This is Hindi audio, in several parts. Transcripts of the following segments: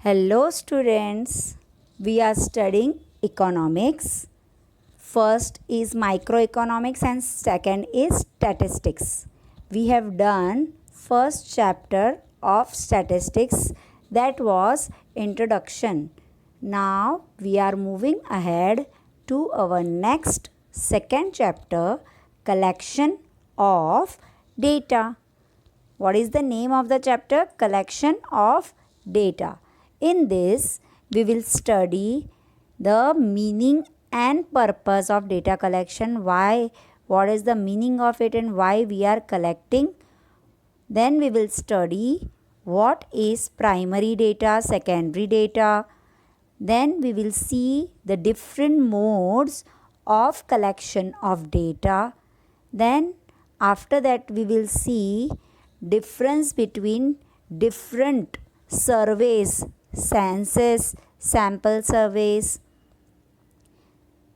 Hello students, we are studying economics. First is microeconomics and second is statistics. We have done first chapter of statistics, that was introduction. Now we are moving ahead to our next second chapter, collection of data. What is the name of the chapter? Collection of data. In this, we will study the meaning and purpose of data collection, what is the meaning of it and why we are collecting. Then we will study what is primary data, secondary data. Then we will see the different modes of collection of data. Then after that we will see difference between different surveys, census, sample surveys.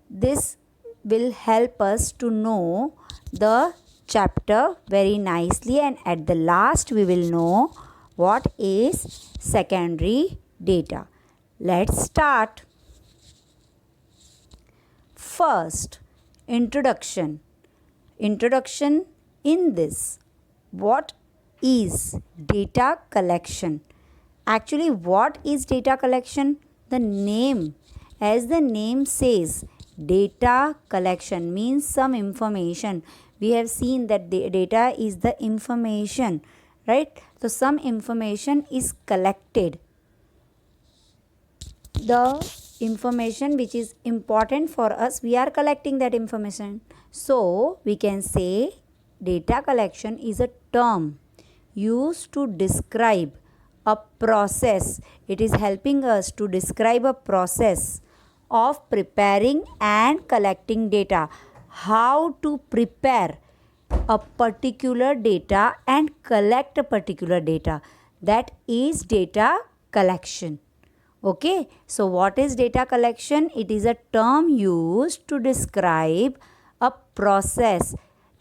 This will help us to know the chapter very nicely, and at the last we will know what is secondary data. Let's start. First, introduction. Introduction in this. What is data collection? Actually, what is data collection? The name, as the name says, data collection means some information. We have seen that the data is the information, right? So some information is collected. The information which is important for us, we are collecting that information. So we can say data collection is a term used to describe a process. It is helping us to describe a process of preparing and collecting data. How to prepare a particular data and collect a particular data. That is data collection. Okay, so what is data collection? It is a term used to describe a process.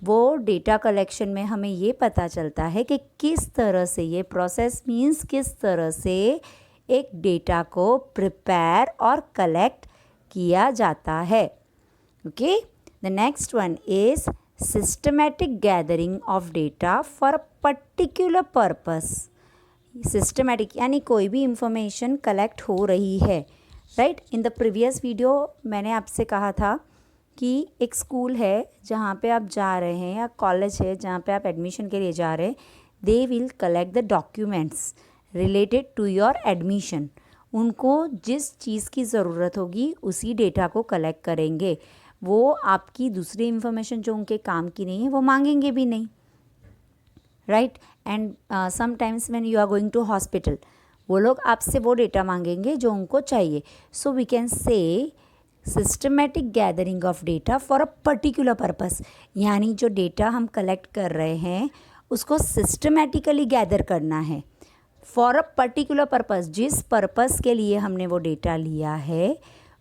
वो डेटा कलेक्शन में हमें ये पता चलता है कि किस तरह से ये प्रोसेस मीन्स किस तरह से एक डेटा को प्रिपेयर और कलेक्ट किया जाता है. Okay, the next one is systematic gathering of data for a particular purpose. Systematic यानी कोई भी इंफॉर्मेशन कलेक्ट हो रही है, right. In the previous video मैंने आपसे कहा था कि एक स्कूल है जहाँ पे आप जा रहे हैं या कॉलेज है जहाँ पे आप एडमिशन के लिए जा रहे हैं, they will collect the documents related to your admission. उनको जिस चीज़ की ज़रूरत होगी उसी डेटा को कलेक्ट करेंगे. वो आपकी दूसरी इन्फॉर्मेशन जो उनके काम की नहीं है वो मांगेंगे भी नहीं, right. And sometimes when you are going to hospital, वो लोग आपसे वो डेटा मांगेंगे जो उनको चाहिए. So we can say systematic gathering of data for a particular purpose. यानी जो डेटा हम कलेक्ट कर रहे हैं उसको सिस्टमैटिकली गैदर करना है फॉर अ पर्टिकुलर पर्पस. जिस पर्पस के लिए हमने वो डेटा लिया है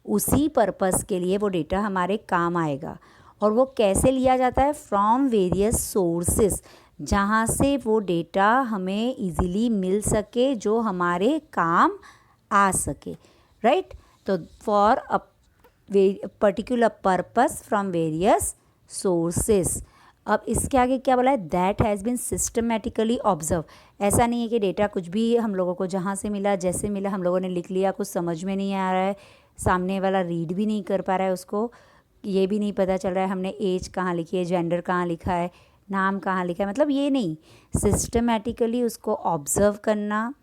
उसी पर्पस के लिए वो डेटा हमारे काम आएगा. और वो कैसे लिया जाता है? फ्रॉम वेरियस सोर्सेस, जहाँ से वो डेटा हमें इजीली मिल सके, जो हमारे काम आ सके, राइट. तो for a particular purpose from various sources. अब इसके आगे क्या बोला है? That has been systematically observe. ऐसा नहीं है कि डेटा कुछ भी हम लोगों को जहाँ से मिला जैसे मिला हम लोगों ने लिख लिया, कुछ समझ में नहीं आ रहा है, सामने वाला रीड भी नहीं कर पा रहा है, उसको ये भी नहीं पता चल रहा है हमने एज कहाँ लिखी है, जेंडर कहाँ लिखा है, नाम कहाँ लिखा है. मतलब ये नहीं, सिस्टमेटिकली उसको ऑब्ज़र्व करना,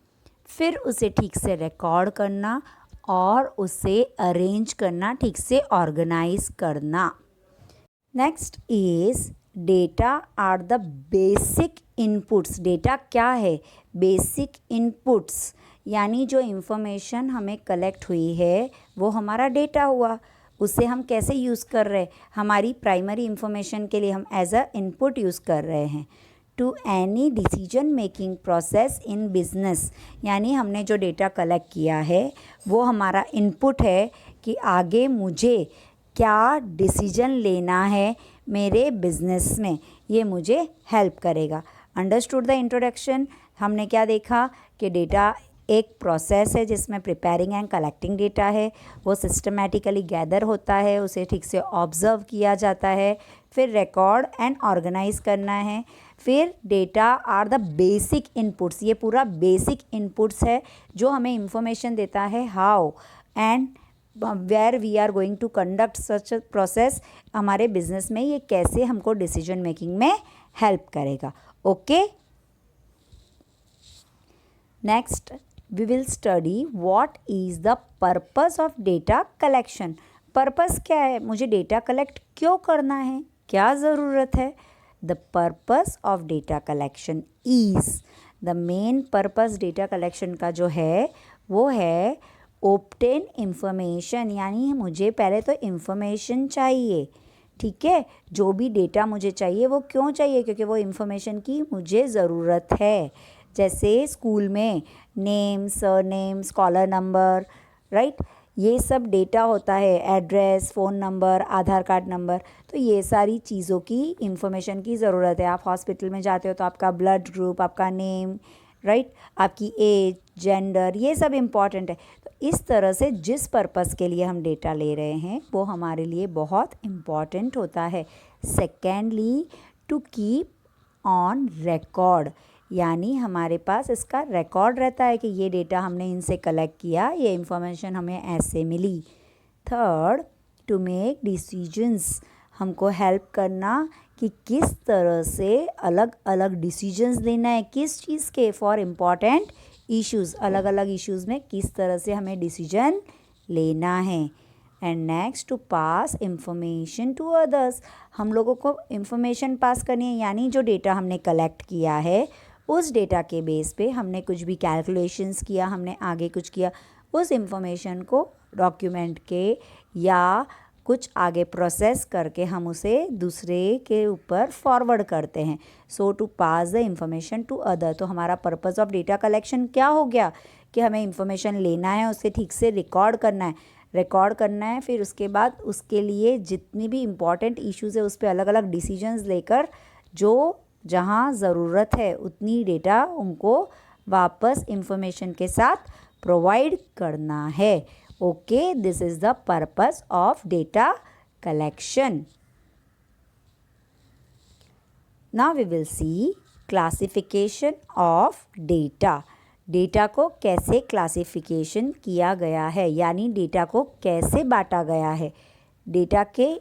फिर उसे ठीक से रिकॉर्ड करना और उसे अरेंज करना, ठीक से ऑर्गेनाइज करना. Next is data are the basic inputs. Data क्या है? बेसिक इनपुट्स, यानी जो इंफॉर्मेशन हमें कलेक्ट हुई है वो हमारा डेटा हुआ. उसे हम कैसे यूज़ कर रहे हैं? हमारी प्राइमरी इंफॉर्मेशन के लिए हम एज अ इनपुट यूज़ कर रहे हैं to any decision making process in business. यानी हमने जो डेटा कलेक्ट किया है वो हमारा इनपुट है कि आगे मुझे क्या डिसीजन लेना है मेरे बिजनेस में, ये मुझे हेल्प करेगा. Understood the introduction. हमने क्या देखा कि डेटा एक प्रोसेस है जिसमें प्रिपेयरिंग एंड कलेक्टिंग डेटा है, वो सिस्टमेटिकली गैदर होता है, उसे ठीक से ऑब्जर्व किया जाता है, फिर रिकॉर्ड एंड ऑर्गेनाइज करना है, फिर data are the basic inputs, ये पूरा बेसिक इनपुट्स है जो हमें इंफॉर्मेशन देता है how and where we are going to conduct such process, हमारे बिजनेस में ये कैसे हमको डिसीजन मेकिंग में हेल्प करेगा. Okay, next we will study what is the purpose of data collection. Purpose क्या है, मुझे डेटा कलेक्ट क्यों करना है, क्या ज़रूरत है. The purpose of data collection is, the main purpose data collection का जो है वो है ओब्टेन इंफॉर्मेशन, यानी मुझे पहले तो इंफॉर्मेशन चाहिए. ठीक है, जो भी डेटा मुझे चाहिए वो क्यों चाहिए, क्योंकि वो इंफॉर्मेशन की मुझे ज़रूरत है. जैसे स्कूल में name, surname, scholar number, right, ये सब डेटा होता है, एड्रेस, फ़ोन नंबर, आधार कार्ड नंबर, तो ये सारी चीज़ों की इंफॉर्मेशन की ज़रूरत है. आप हॉस्पिटल में जाते हो तो आपका ब्लड ग्रुप, आपका नेम, राइट, आपकी एज, जेंडर, ये सब इम्पॉर्टेंट है. तो इस तरह से जिस पर्पस के लिए हम डेटा ले रहे हैं वो हमारे लिए बहुत इम्पॉर्टेंट होता है. Secondly, to keep on record, यानी हमारे पास इसका रिकॉर्ड रहता है कि ये डेटा हमने इनसे कलेक्ट किया, ये इंफॉर्मेशन हमें ऐसे मिली. थर्ड, टू मेक डिसीजंस, हमको हेल्प करना कि किस तरह से अलग अलग डिसीजंस लेना है, किस चीज़ के, फॉर इम्पॉर्टेंट इश्यूज़, अलग अलग इश्यूज़ में किस तरह से हमें डिसीजन लेना है. And next, to pass information to others, हम लोगों को इंफॉर्मेशन पास करनी है, यानी जो डेटा हमने कलेक्ट किया है उस डेटा के बेस पे हमने कुछ भी कैलकुलेशंस किया, हमने आगे कुछ किया, उस इंफॉर्मेशन को डॉक्यूमेंट के या कुछ आगे प्रोसेस करके हम उसे दूसरे के ऊपर फॉरवर्ड करते हैं. So to pass the information to other, तो हमारा पर्पस ऑफ डेटा कलेक्शन क्या हो गया कि हमें इंफॉर्मेशन लेना है, उसे ठीक से रिकॉर्ड करना है, फिर उसके बाद उसके लिए जितनी भी इम्पॉर्टेंट इश्यूज़ है उस पर अलग अलग डिसीजंस लेकर जो जहाँ ज़रूरत है उतनी डेटा उनको वापस इंफॉर्मेशन के साथ प्रोवाइड करना है. Okay, this is the purpose of data collection. Now we will see classification of data. Data को कैसे क्लासिफिकेशन किया गया है, यानी डेटा को कैसे बांटा गया है. डेटा के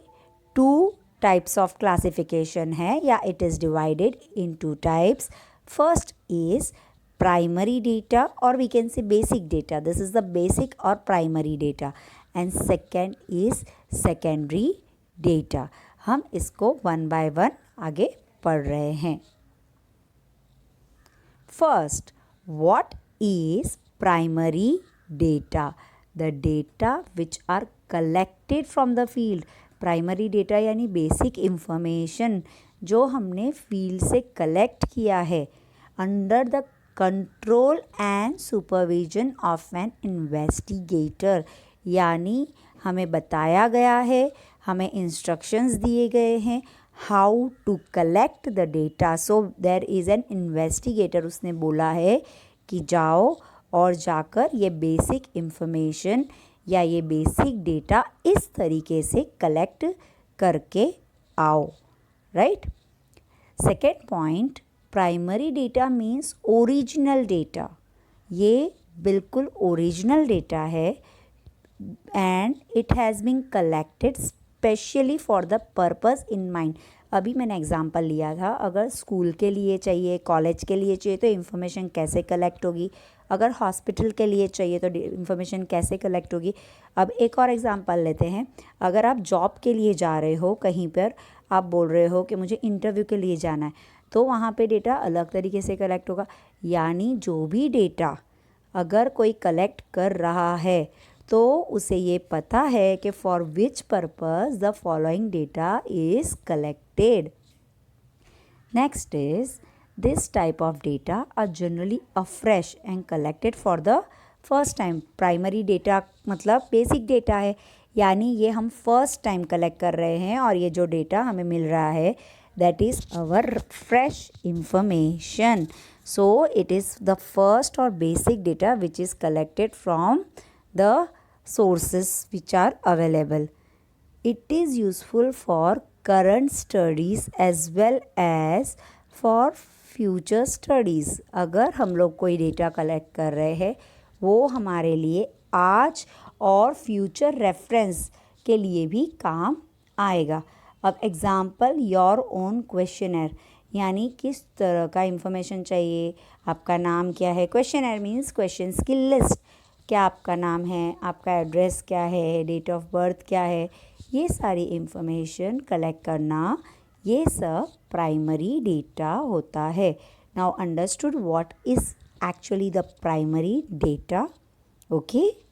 2 types of classification है, या it is divided in 2 types. First is primary data, or we can say basic data. This is the basic or primary data. And second is secondary data. हम इसको one by one आगे पढ़ रहे हैं. First, what is primary data? The data which are collected from the field. Primary data यानी बेसिक इंफॉर्मेशन जो हमने फील्ड से कलेक्ट किया है under the control and supervision of an investigator, यानी हमें बताया गया है, हमें इंस्ट्रक्शंस दिए गए हैं how to collect the data. So there is an investigator, उसने बोला है कि जाओ और जाकर ये बेसिक इंफॉर्मेशन या ये बेसिक डेटा इस तरीके से कलेक्ट करके आओ. Right. Second point, primary data means original data. ये बिल्कुल ओरिजिनल डेटा है and it has been collected specially for the purpose in mind. अभी मैंने एग्जांपल लिया था, अगर स्कूल के लिए चाहिए, कॉलेज के लिए चाहिए तो इन्फॉर्मेशन कैसे कलेक्ट होगी, अगर हॉस्पिटल के लिए चाहिए तो इन्फॉर्मेशन कैसे कलेक्ट होगी. अब एक और एग्जांपल लेते हैं, अगर आप जॉब के लिए जा रहे हो कहीं पर, आप बोल रहे हो कि मुझे इंटरव्यू के लिए जाना है, तो वहाँ पे डेटा अलग तरीके से कलेक्ट होगा. यानी जो भी डेटा अगर कोई कलेक्ट कर रहा है तो उसे ये पता है कि for which purpose the following data is collected. Next is this type of data are generally afresh and collected for the first time. Primary data मतलब बेसिक डेटा है, यानी ये हम फर्स्ट टाइम कलेक्ट कर रहे हैं और ये जो डेटा हमें मिल रहा है that is our fresh information. So it is the first or basic data which is collected from the sources which are available. It is useful for current studies as well as for future studies. अगर हम लोग कोई डेटा कलेक्ट कर रहे हैं वो हमारे लिए आज और फ्यूचर रेफरेंस के लिए भी काम आएगा. अब एग्ज़ाम्पल योर ओन क्वेश्चनर, यानी किस तरह का इंफॉर्मेशन चाहिए. आपका नाम क्या है. क्वेश्चनर मीन्स क्वेश्चंस की लिस्ट. क्या आपका नाम है, आपका एड्रेस क्या है, डेट ऑफ बर्थ क्या है, ये सारी इंफॉर्मेशन कलेक्ट करना, ये सब प्राइमरी डेटा होता है. Now understood what is actually the primary data. Okay.